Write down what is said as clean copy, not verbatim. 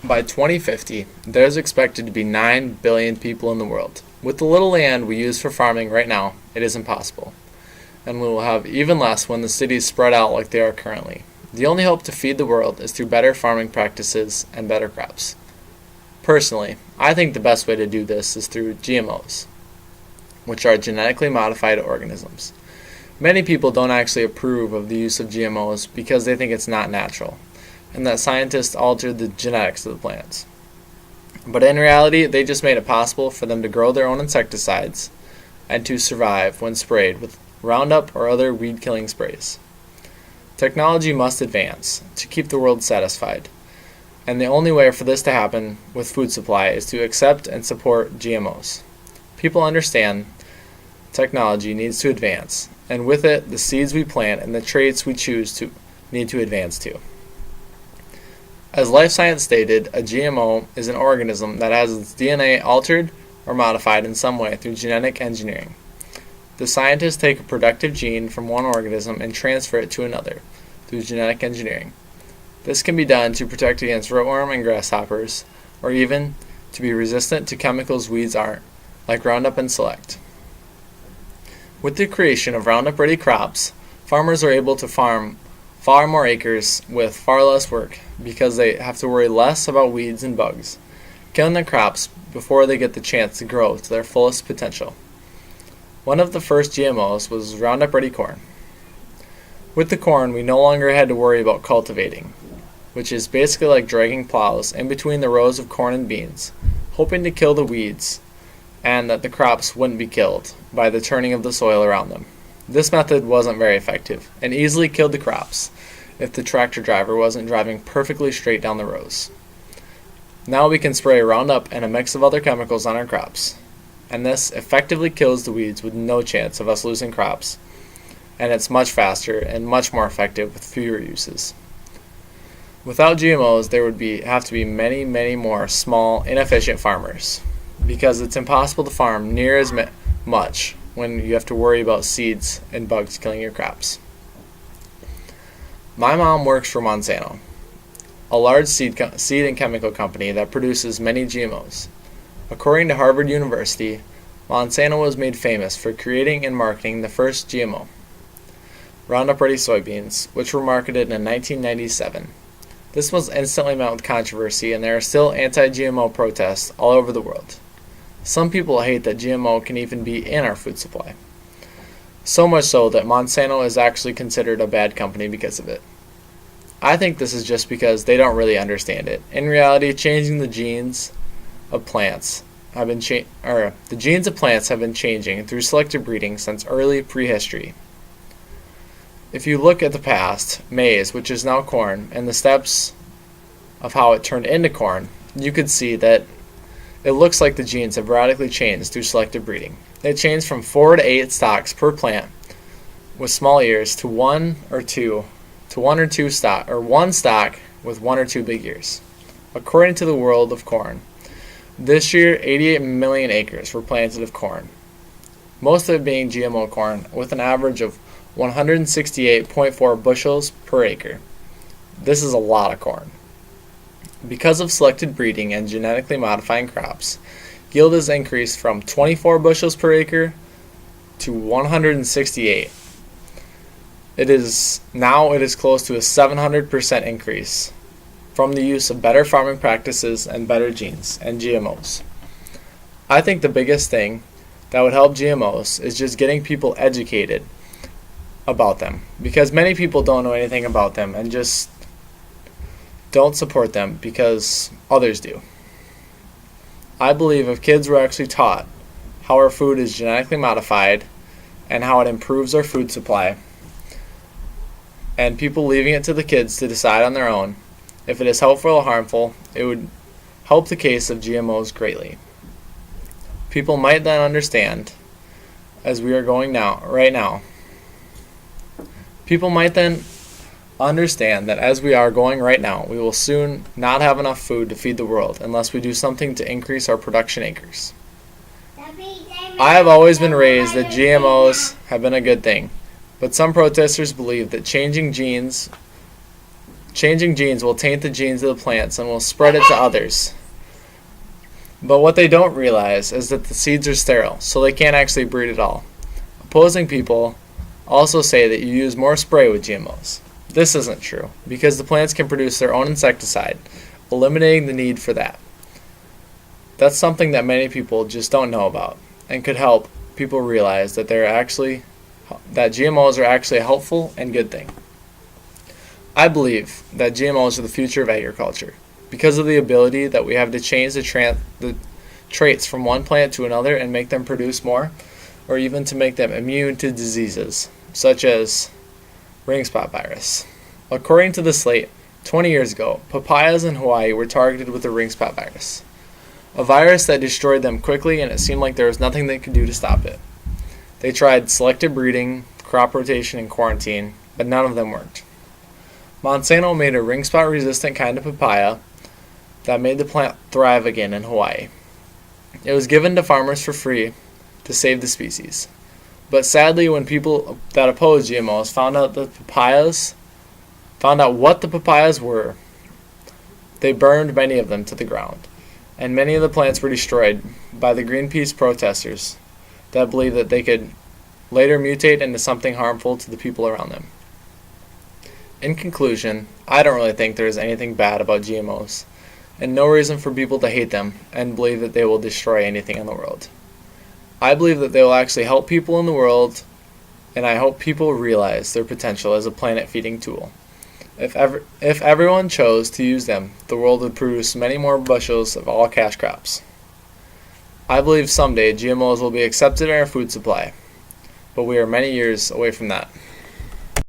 By 2050, there's expected to be 9 billion people in the world. With the little land we use for farming right now, it is impossible. And we will have even less when the cities spread out like they are currently. The only hope to feed the world is through better farming practices and better crops. Personally, I think the best way to do this is through GMOs, which are genetically modified organisms. Many people don't actually approve of the use of GMOs because they think it's not natural, and that scientists altered the genetics of the plants. But in reality, they just made it possible for them to grow their own insecticides and to survive when sprayed with Roundup or other weed-killing sprays. Technology must advance to keep the world satisfied, and the only way for this to happen with food supply is to accept and support GMOs. People understand technology needs to advance, and with it, the seeds we plant and the traits we choose to need to advance too. As Life Science stated, a GMO is an organism that has its DNA altered or modified in some way through genetic engineering. The scientists take a productive gene from one organism and transfer it to another through genetic engineering. This can be done to protect against rootworm and grasshoppers, or even to be resistant to chemicals weeds aren't, like Roundup and Select. With the creation of Roundup-ready crops, farmers are able to farm far more acres with far less work because they have to worry less about weeds and bugs, killing their crops before they get the chance to grow to their fullest potential. One of the first GMOs was Roundup-ready corn. With the corn, we no longer had to worry about cultivating, which is basically like dragging plows in between the rows of corn and beans, hoping to kill the weeds and that the crops wouldn't be killed by the turning of the soil around them. This method wasn't very effective and easily killed the crops if the tractor driver wasn't driving perfectly straight down the rows. Now we can spray Roundup and a mix of other chemicals on our crops, and this effectively kills the weeds with no chance of us losing crops, and it's much faster and much more effective with fewer uses. Without GMOs, there would have to be many more small, inefficient farmers, because it's impossible to farm near as much when you have to worry about seeds and bugs killing your crops. My mom works for Monsanto, a large seed and chemical company that produces many GMOs. According to Harvard University, Monsanto was made famous for creating and marketing the first GMO, Roundup Ready soybeans, which were marketed in 1997. This was instantly met with controversy, and there are still anti-GMO protests all over the world. Some people hate that GMO can even be in our food supply. So much so that Monsanto is actually considered a bad company because of it. I think this is just because they don't really understand it. In reality, changing the genes of plants have been the genes of plants have been changing through selective breeding since early prehistory. If you look at the past, maize, which is now corn, and the steps of how it turned into corn, you could see that it looks like the genes have radically changed through selective breeding. They changed from 4 to 8 stalks per plant with small ears to one or two stock, or one stock with 1 or 2 big ears. According to the World of Corn, this year 88 million acres were planted of corn, most of it being GMO corn, with an average of 168.4 bushels per acre. This is a lot of corn. Because of selected breeding and genetically modifying crops, yield has increased from 24 bushels per acre to 168. It is close to a 700% increase from the use of better farming practices and better genes and GMOs. I think the biggest thing that would help GMOs is just getting people educated about them, because many people don't know anything about them and just don't support them because others do. I believe if kids were actually taught how our food is genetically modified and how it improves our food supply, and people leaving it to the kids to decide on their own if it is helpful or harmful, it would help the case of GMOs greatly. People might then understand, as we are going right now, people might then understand that as we are going right now, we will soon not have enough food to feed the world unless we do something to increase our production acres. I have always been raised that GMOs have been a good thing, but some protesters believe that changing genes Changing genes will taint the genes of the plants and will spread it to others. But what they don't realize is that the seeds are sterile, so they can't actually breed at all. Opposing people also say that you use more spray with GMOs. This isn't true, because the plants can produce their own insecticide, eliminating the need for that. That's something that many people just don't know about, and could help people realize that that GMOs are actually a helpful and good thing. I believe that GMOs are the future of agriculture, because of the ability that we have to change the traits from one plant to another and make them produce more, or even to make them immune to diseases, such as ring spot virus. According to the Slate, 20 years ago, papayas in Hawaii were targeted with the ring spot virus, a virus that destroyed them quickly, and it seemed like there was nothing they could do to stop it. They tried selective breeding, crop rotation, and quarantine, but none of them worked. Monsanto made a ring spot resistant kind of papaya that made the plant thrive again in Hawaii. It was given to farmers for free to save the species. But sadly, when people that opposed GMOs found out what the papayas were, they burned many of them to the ground, and many of the plants were destroyed by the Greenpeace protesters that believed that they could later mutate into something harmful to the people around them. In conclusion, I don't really think there is anything bad about GMOs, and no reason for people to hate them and believe that they will destroy anything in the world. I believe that they will actually help people in the world, and I hope people realize their potential as a planet-feeding tool. If everyone chose to use them, the world would produce many more bushels of all cash crops. I believe someday GMOs will be accepted in our food supply, but we are many years away from that.